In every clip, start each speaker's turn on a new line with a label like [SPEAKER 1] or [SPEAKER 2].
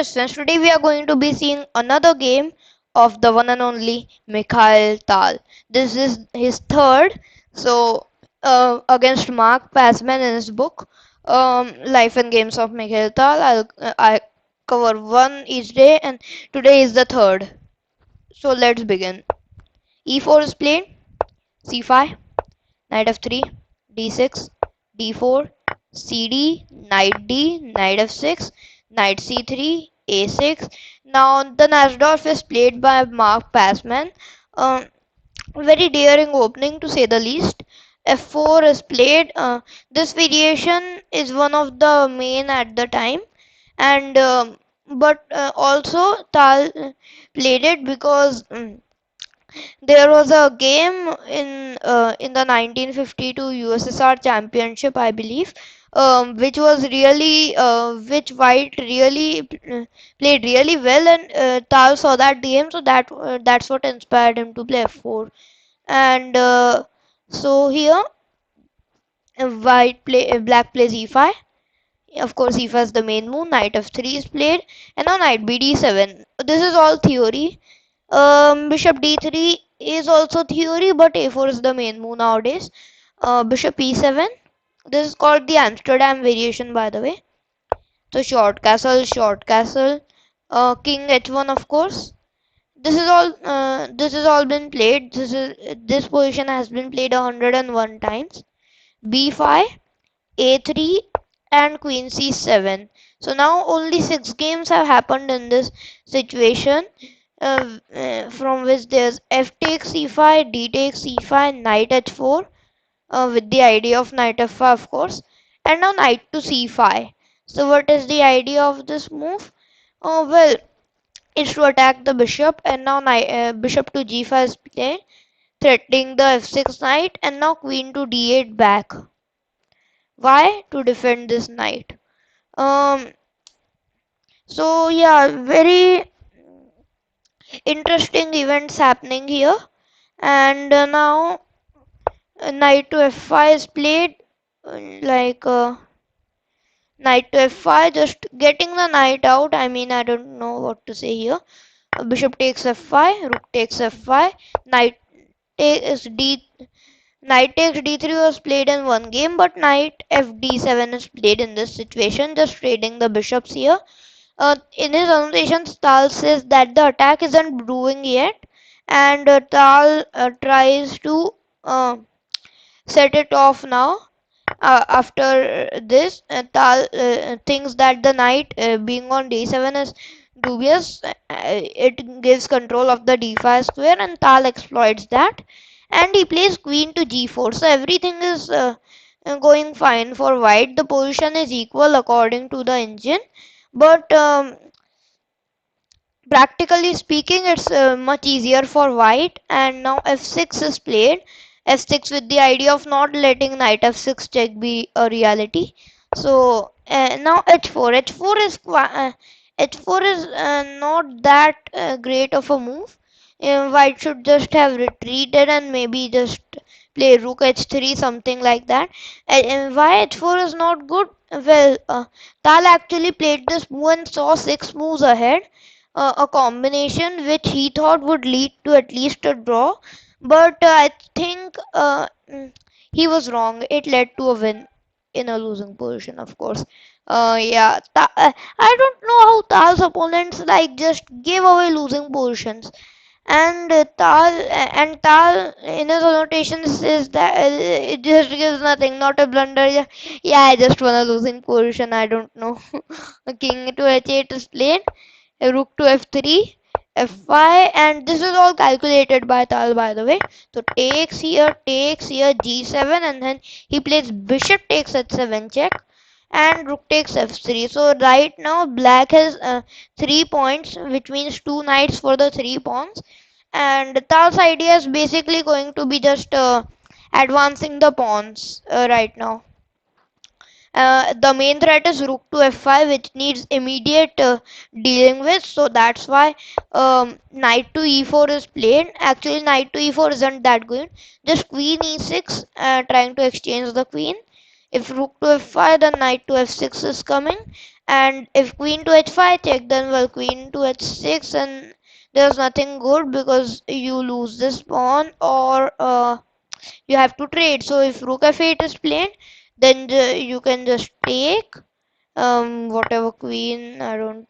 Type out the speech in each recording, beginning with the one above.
[SPEAKER 1] dear students, today we are going to be seeing another game of the one and only Mikhail Tal. This is his third, so against Mark Passman in his book, Life and Games of Mikhail Tal. I cover one each day, and today is the third. So let's begin. E4 is played, C5, knight f3, d6, d4, cd, knight d, knight f6, knight c3, a6. Now the Nassdorf is played by Mark Passman. Um, Very daring opening to say the least. F4 is played. This variation is one of the main at the time, and but also Tal played it because there was a game in the 1952 USSR Championship, I believe, which White really played really well, and Tal saw that game, so that's what inspired him to play F4. And so here, Black plays E5. Of course, E5 is the main move. Knight F3 is played, and now Knight B D7. This is all theory. Bishop d3 is also theory, but a4 is the main move nowadays. Bishop e7. This is called the Amsterdam variation, by the way. So short castle, short castle. King h1, of course. This is all. This has all been played. This position has been played 101 times. b5, a3, and queen c7. So now only 6 games have happened in this situation, from which there's f takes c5, d takes c5, knight h4, with the idea of knight f5, of course, and now knight to c5. So what is the idea of this move? Well, it's to attack the bishop, and now bishop to g5 is played, threatening the f6 knight, and now queen to d8 back. Why? To defend this knight. Um, so yeah, very interesting events happening here. And now knight to f5 is played, like knight to f5, just getting the knight out. I mean, I don't know what to say here. Bishop takes f5, rook takes f5, knight takes d. Knight takes d3 was played in one game, but knight fd7 is played in this situation, just trading the bishops here. In his annotations, Tal says that the attack isn't brewing yet, and Tal tries to uh, set it off now. After this, Tal thinks that the knight being on d7 is dubious. It gives control of the d5 square, and Tal exploits that. And he plays queen to g4. So everything is going fine for white. The position is equal according to the engine. But practically speaking, it's much easier for white, and now f6 is played. F6 with the idea of not letting knight f6 check be a reality. So now h4. H4 is not that great of a move. White should just have retreated and maybe just play rook h3, something like that. And why h4 is not good? Well, Tal actually played this move and saw 6 moves ahead, a combination which he thought would lead to at least a draw, but I think he was wrong. It led to a win in a losing position, of course. Yeah, I don't know how Tal's opponents like just gave away losing positions. And Tal in his annotations says that it just gives nothing, not a blunder. Yeah, yeah, I just won a losing position. I don't know. King to h8 is played, rook to f3, f5, and this is all calculated by Tal, by the way. So takes here, g7, and then he plays bishop takes h7 check, and rook takes f3. So right now black has 3 points, which means 2 knights for the 3 pawns, and Tal's idea is basically going to be just advancing the pawns right now. The main threat is rook to f5, which needs immediate dealing with, so that's why knight to e4 is played. Actually, knight to e4 isn't that good, just queen e6, trying to exchange the queen. If rook to f5, then knight to f6 is coming, And if queen to h5 check, then well, queen to h6, and there's nothing good because you lose this pawn, or you have to trade. So if rook f8 is played, then you can just take whatever queen. I don't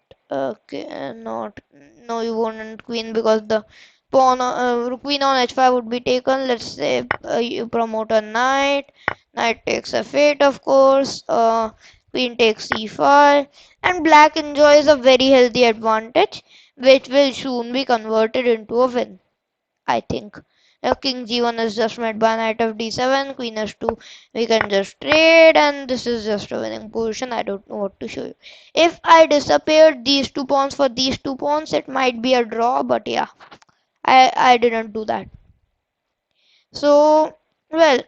[SPEAKER 1] not no, you won't queen because the queen on h5 would be taken. Let's say you promote a knight. Knight takes f8, of course. Queen takes c5, and black enjoys a very healthy advantage, which will soon be converted into a win, I think. King g1 is just met by knight of d7, queen h2. We can just trade, and this is just a winning position. I don't know what to show you. If I disappeared these two pawns for these two pawns, it might be a draw, but yeah, I didn't do that. So, well,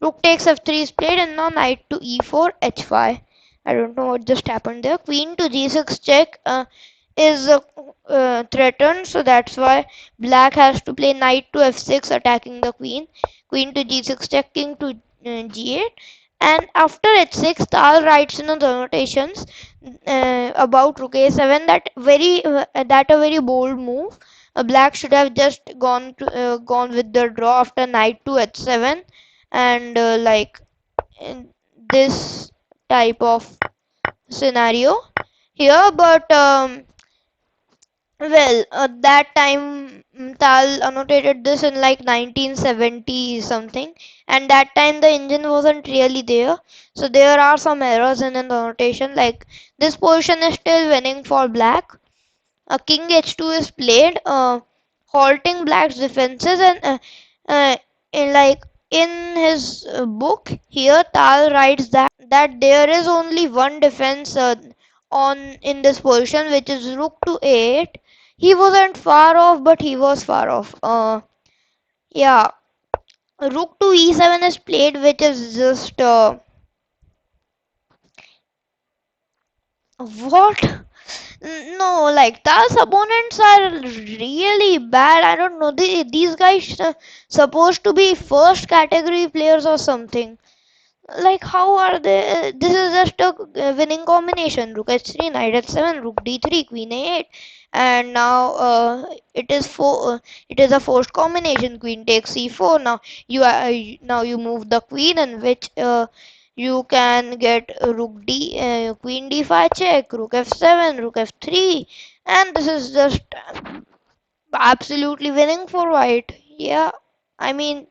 [SPEAKER 1] rook takes f3 is played, and now knight to e4, h5. I don't know what just happened there. Queen to g6 check is threatened, so that's why black has to play knight to f6, attacking the queen. Queen to g6 check, king to g8. And after h6, Tal writes in the notations about rook a7 that a very bold move. Black should have just gone with the draw after knight to h7, and like in this type of scenario here. But well, that time Tal annotated this in like 1970 something, and that time the engine wasn't really there, so there are some errors in the annotation. Like this position is still winning for black. King h2 is played, halting black's defenses, and uh, in like in his book here, Tal writes that there is only one defense on in this position, which is rook to 8. He wasn't far off, but he was far off. Yeah, rook to e7 is played, which is just what? No, like Tal's opponents are really bad. I don't know. These guys supposed to be first category players or something. Like how are they? This is just a winning combination. Rook h3, knight h7, rook d3, queen a8, and now it is a forced combination. Queen takes c4. Now you move the queen, in which you can get queen d5 check, rook f7, rook f3, and this is just absolutely winning for white. Yeah, I mean,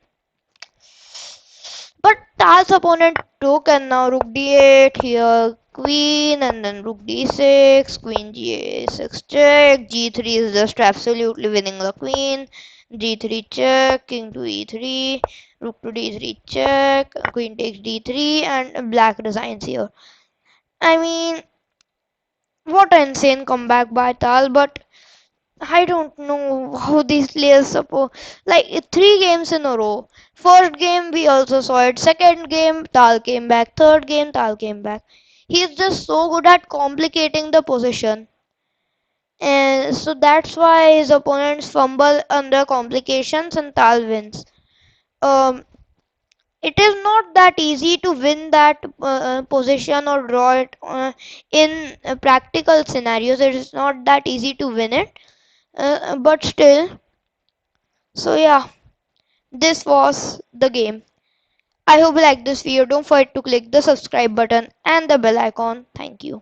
[SPEAKER 1] but Tal's opponent took, and now rook d8 here, queen, and then rook d6, queen g6 check, g3 is just absolutely winning the queen, g3 check, king to e3, rook to d3 check, queen takes d3, and black resigns here. I mean, what an insane comeback by Tal, but I don't know how these players suppose, like 3 games in a row. First game we also saw it. Second game Tal came back. Third game Tal came back. He's just so good at complicating the position, and so that's why his opponents fumble under complications and Tal wins. Um, it is not that easy to win that position or draw it in practical scenarios. It is not that easy to win it, but still. So yeah, this was the game. I hope you like this video. Don't forget to click the subscribe button and the bell icon. Thank you.